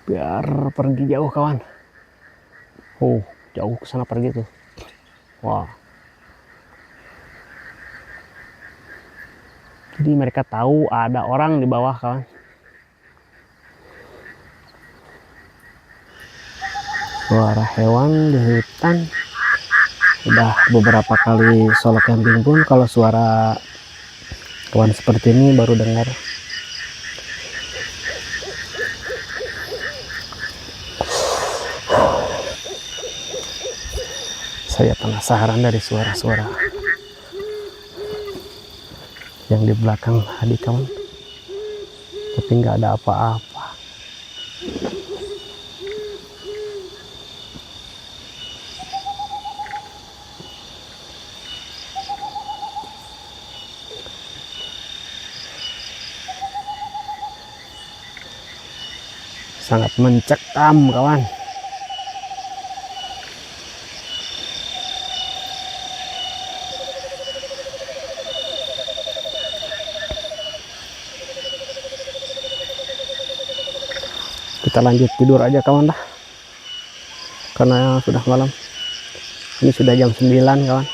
biar pergi jauh kawan. Jauh ke sana pergi tuh. Wah, jadi mereka tahu ada orang di bawah kawan. Suara hewan di hutan udah beberapa kali solo camping pun kalau suara hewan seperti ini baru dengar. Saya penasaran dari suara-suara yang di belakang tadi kawan, tapi nggak ada apa-apa. Sangat mencekam kawan. Kita lanjut tidur aja kawan dah, karena sudah malam. Ini sudah jam 9 kawan.